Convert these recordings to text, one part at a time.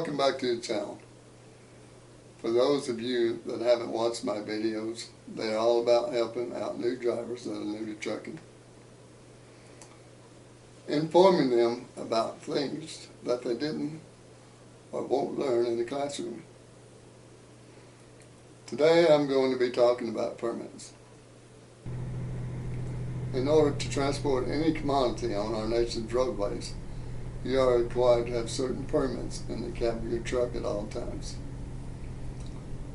welcome back to the channel. For those of you that haven't watched my videos, they're all about helping out new drivers that are new to trucking, informing them about things that they didn't or won't learn in the classroom. Today I'm going to be talking about permits. In order to transport any commodity on our nation's roadways, you are required to have certain permits in the cab of your truck at all times.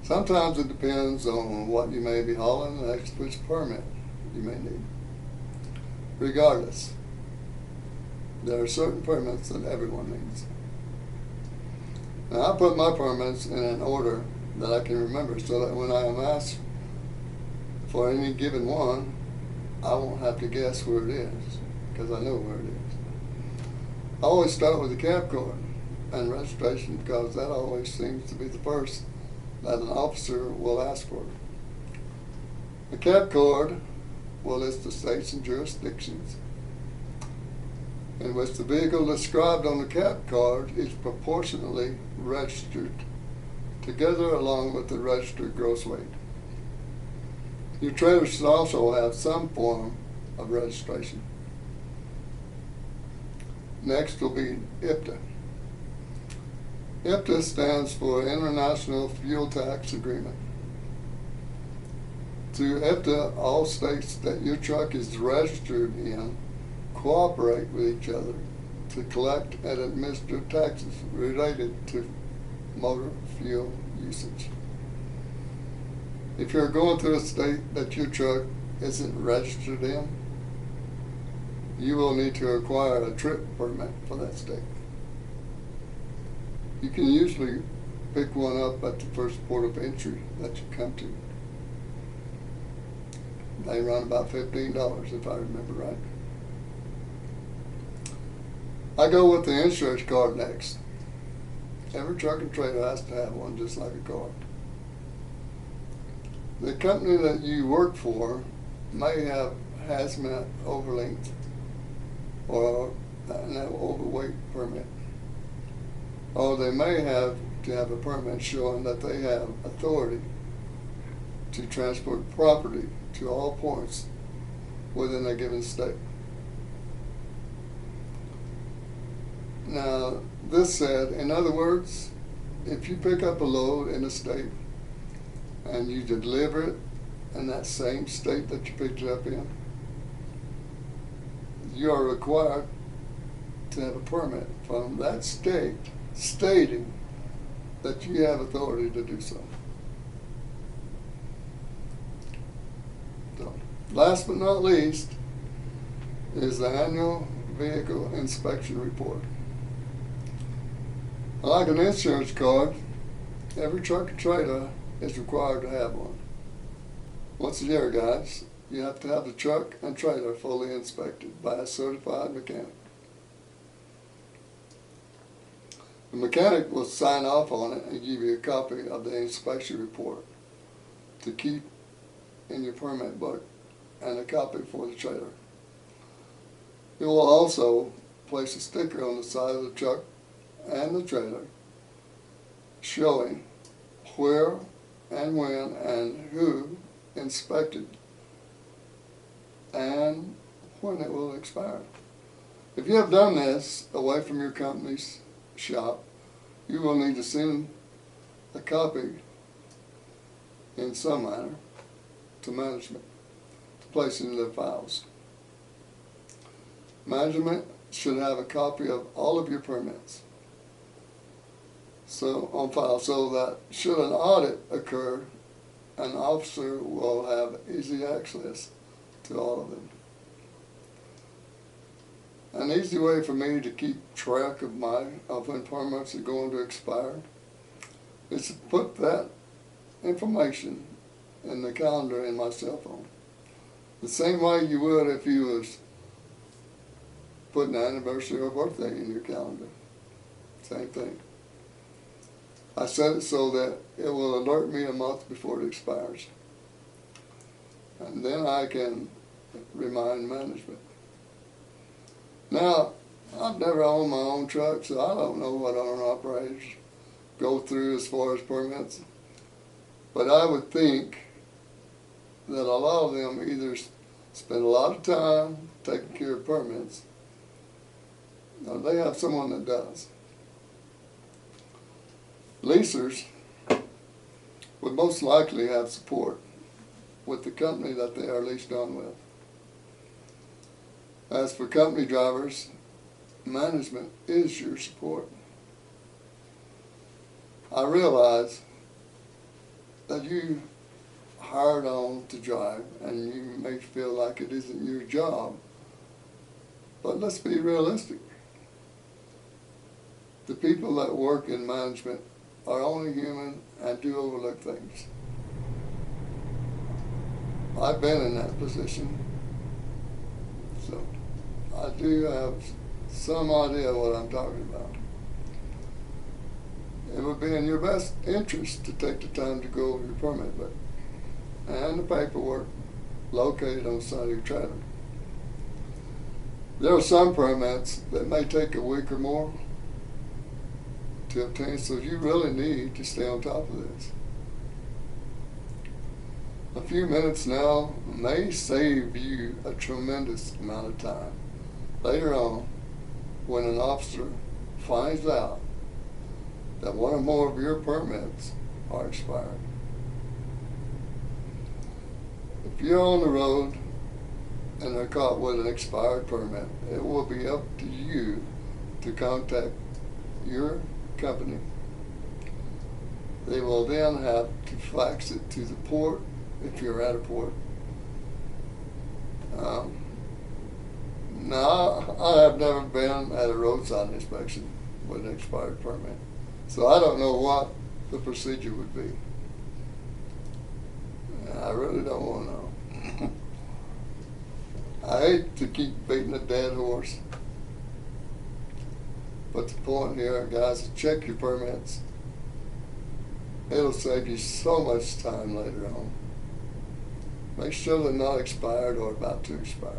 Sometimes it depends on what you may be hauling and which permit you may need. Regardless, there are certain permits that everyone needs. Now I put my permits in an order that I can remember so that when I am asked for any given one, I won't have to guess where it is because I know where it is. I always start with the cab card and registration because that always seems to be the first that an officer will ask for. The cab card will list the states and jurisdictions in which the vehicle described on the cab card is proportionally registered, together along with the registered gross weight. Your trailer should also have some form of registration. Next will be IFTA. IFTA stands for International Fuel Tax Agreement. Through IFTA, all states that your truck is registered in cooperate with each other to collect and administer taxes related to motor fuel usage. If you're going through a state that your truck isn't registered in, you will need to acquire a trip permit for that state. You can usually pick one up at the first port of entry that you come to. They run about $15 if I remember right. I go with the insurance card next. Every truck and trailer has to have one, just like a car. The company that you work for may have hazmat overlength or an overweight permit. Or they may have to have a permit showing that they have authority to transport property to all points within a given state. Now, this said, in other words, if you pick up a load in a state and you deliver it in that same state that you picked it up in, you are required to have a permit from that state stating that you have authority to do so. So, last but not least is the annual vehicle inspection report. Like an insurance card, every truck and trailer is required to have one. Once a year, guys, you have to have the truck and trailer fully inspected by a certified mechanic. The mechanic will sign off on it and give you a copy of the inspection report to keep in your permit book and a copy for the trailer. It will also place a sticker on the side of the truck and the trailer showing where and when and who inspected and when it will expire. If you have done this away from your company's shop, you will need to send a copy in some manner to management to place in their files. Management should have a copy of all of your permits on file so that should an audit occur, an officer will have easy access to all of them. An easy way for me to keep track of when permits are going to expire is to put that information in the calendar in my cell phone. The same way you would if you was putting an anniversary or birthday in your calendar. Same thing. I set it so that it will alert me a month before it expires. And then I can remind management. Now, I've never owned my own truck, so I don't know what owner-operators go through as far as permits. But I would think that a lot of them either spend a lot of time taking care of permits, or they have someone that does. Leasers would most likely have support with the company that they are leased on with. As for company drivers, management is your support. I realize that you hired on to drive and you may feel like it isn't your job, but let's be realistic. The people that work in management are only human and do overlook things. I've been in that position, so I do have some idea what I'm talking about. It would be in your best interest to take the time to go over your permit book and the paperwork located on the side of your trailer. There are some permits that may take a week or more to obtain, so you really need to stay on top of this. A few minutes now may save you a tremendous amount of time later on when an officer finds out that one or more of your permits are expired. If you're on the road and they're caught with an expired permit, it will be up to you to contact your company. They will then have to fax it to the port if you're at a port. Now, I have never been at a roadside inspection with an expired permit, so I don't know what the procedure would be. I really don't want to know. I hate to keep beating a dead horse, but the point here, guys, is check your permits. It'll save you so much time later on. Make sure they're not expired or about to expire.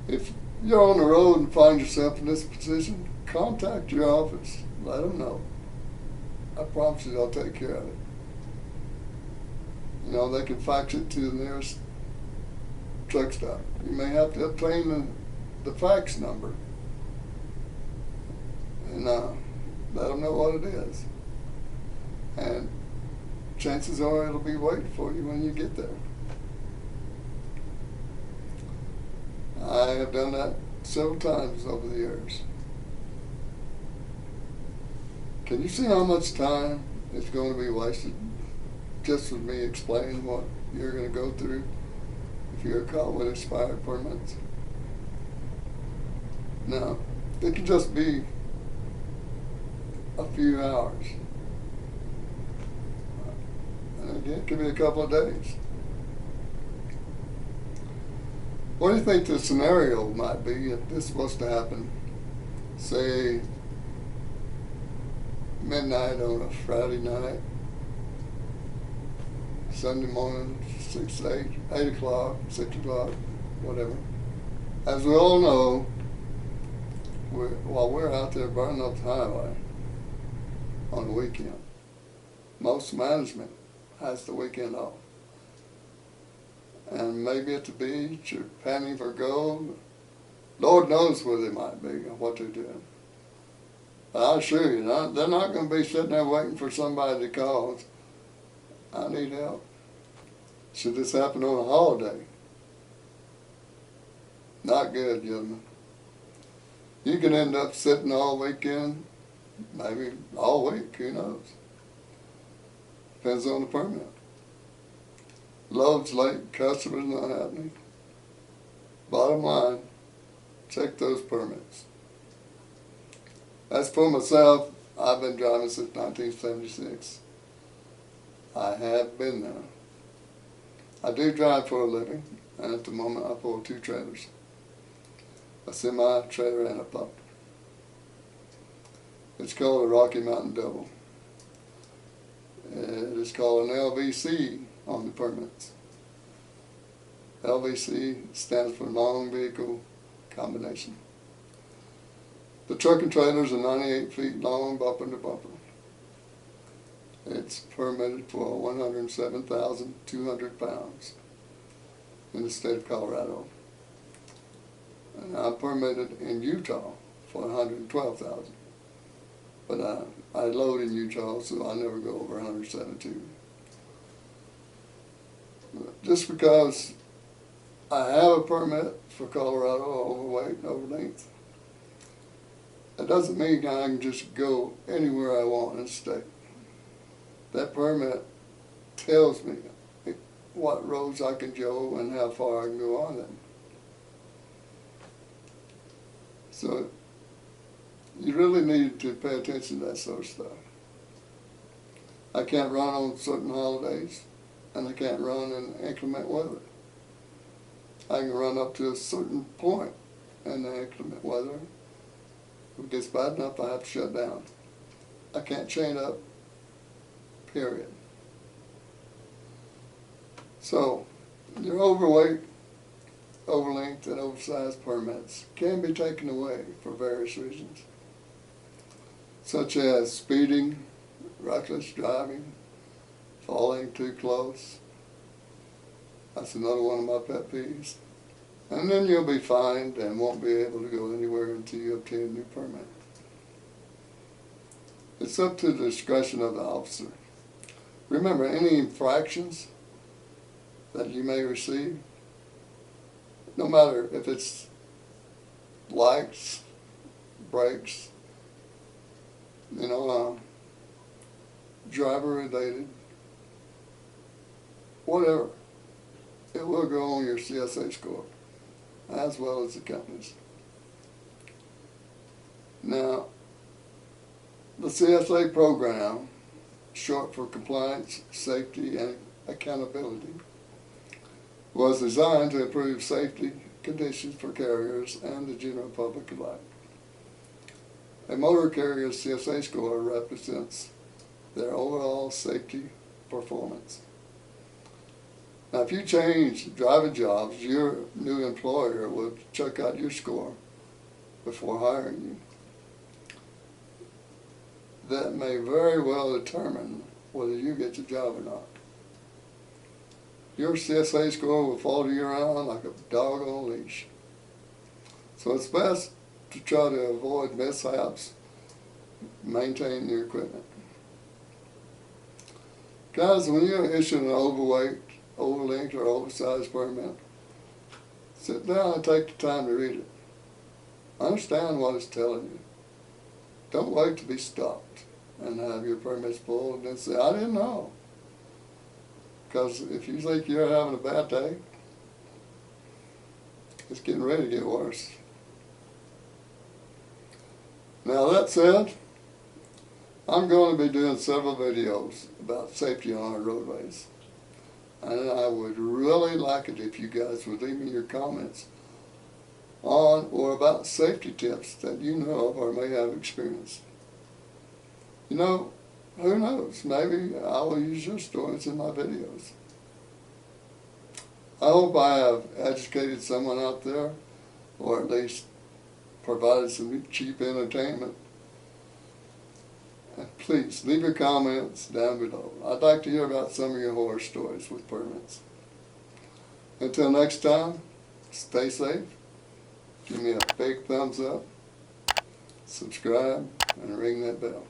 If you're on the road and find yourself in this position, contact your office. Let them know. I promise you they'll take care of it. You know, they can fax it to the nearest truck stop. You may have to obtain the fax number and let them know what it is. And chances are it'll be waiting for you when you get there. I have done that several times over the years. Can you see how much time is going to be wasted just with me explaining what you're going to go through if you're caught with expired permits? Now, it can just be a few hours. And again, it can be a couple of days. What do you think the scenario might be if this was to happen, say, midnight on a Friday night, Sunday morning, 6, 8 o'clock, 6 o'clock, whatever? As we all know, while we're out there burning up the highway on the weekend, most management has the weekend off. And maybe at the beach or panning for gold. Lord knows where they might be and what they're doing. But I assure you, they're not going to be sitting there waiting for somebody to call. I need help. Should this happen on a holiday? Not good, gentlemen. You can end up sitting all weekend, maybe all week, who knows? Depends on the permit. Loads late, customers not happening. Bottom line, check those permits. As for myself, I've been driving since 1976. I have been there. I do drive for a living, and at the moment I pull 2 trailers. A semi-trailer and a pump. It's called a Rocky Mountain Double. It is called an LVC on the permits. LVC stands for Long Vehicle Combination. The trucking trailers are 98 feet long, bumper to bumper. It's permitted for 107,200 pounds in the state of Colorado. And I'm permitted in Utah for 112,000. But I load in Utah, so I never go over 172. Just because I have a permit for Colorado overweight and over length, it doesn't mean I can just go anywhere I want in the state. That permit tells me what roads I can go and how far I can go on them. So you really need to pay attention to that sort of stuff. I can't run on certain holidays, and I can't run in inclement weather. I can run up to a certain point in the inclement weather. If it gets bad enough, I have to shut down. I can't chain up, period. So your overweight, overlength, and oversized permits can be taken away for various reasons, such as speeding, reckless driving, falling too close. That's another one of my pet peeves. And then you'll be fined and won't be able to go anywhere until you obtain a new permit. It's up to the discretion of the officer. Remember, any infractions that you may receive, no matter if it's lights, brakes, driver related, whatever, it will go on your CSA score, as well as the company's. Now, the CSA program, short for Compliance, Safety, and Accountability, was designed to improve safety conditions for carriers and the general public alike. A motor carrier's CSA score represents their overall safety performance. Now, if you change driving jobs, your new employer will check out your score before hiring you. That may very well determine whether you get the job or not. Your CSA score will follow you around like a dog on a leash. So it's best to try to avoid mishaps, maintain your equipment. Guys, when you're issuing an overweight, overlength, or oversized permit, sit down and take the time to read it. Understand what it's telling you. Don't wait to be stopped and have your permits pulled and then say, I didn't know. Because if you think you're having a bad day, it's getting ready to get worse. Now, that said, I'm going to be doing several videos about safety on our roadways. And I would really like it if you guys would leave me your comments on or about safety tips that you know of or may have experienced. You know, who knows, maybe I will use your stories in my videos. I hope I have educated someone out there, or at least provided some cheap entertainment. And please, leave your comments down below. I'd like to hear about some of your horror stories with permits. Until next time, stay safe. Give me a big thumbs up, subscribe, and ring that bell.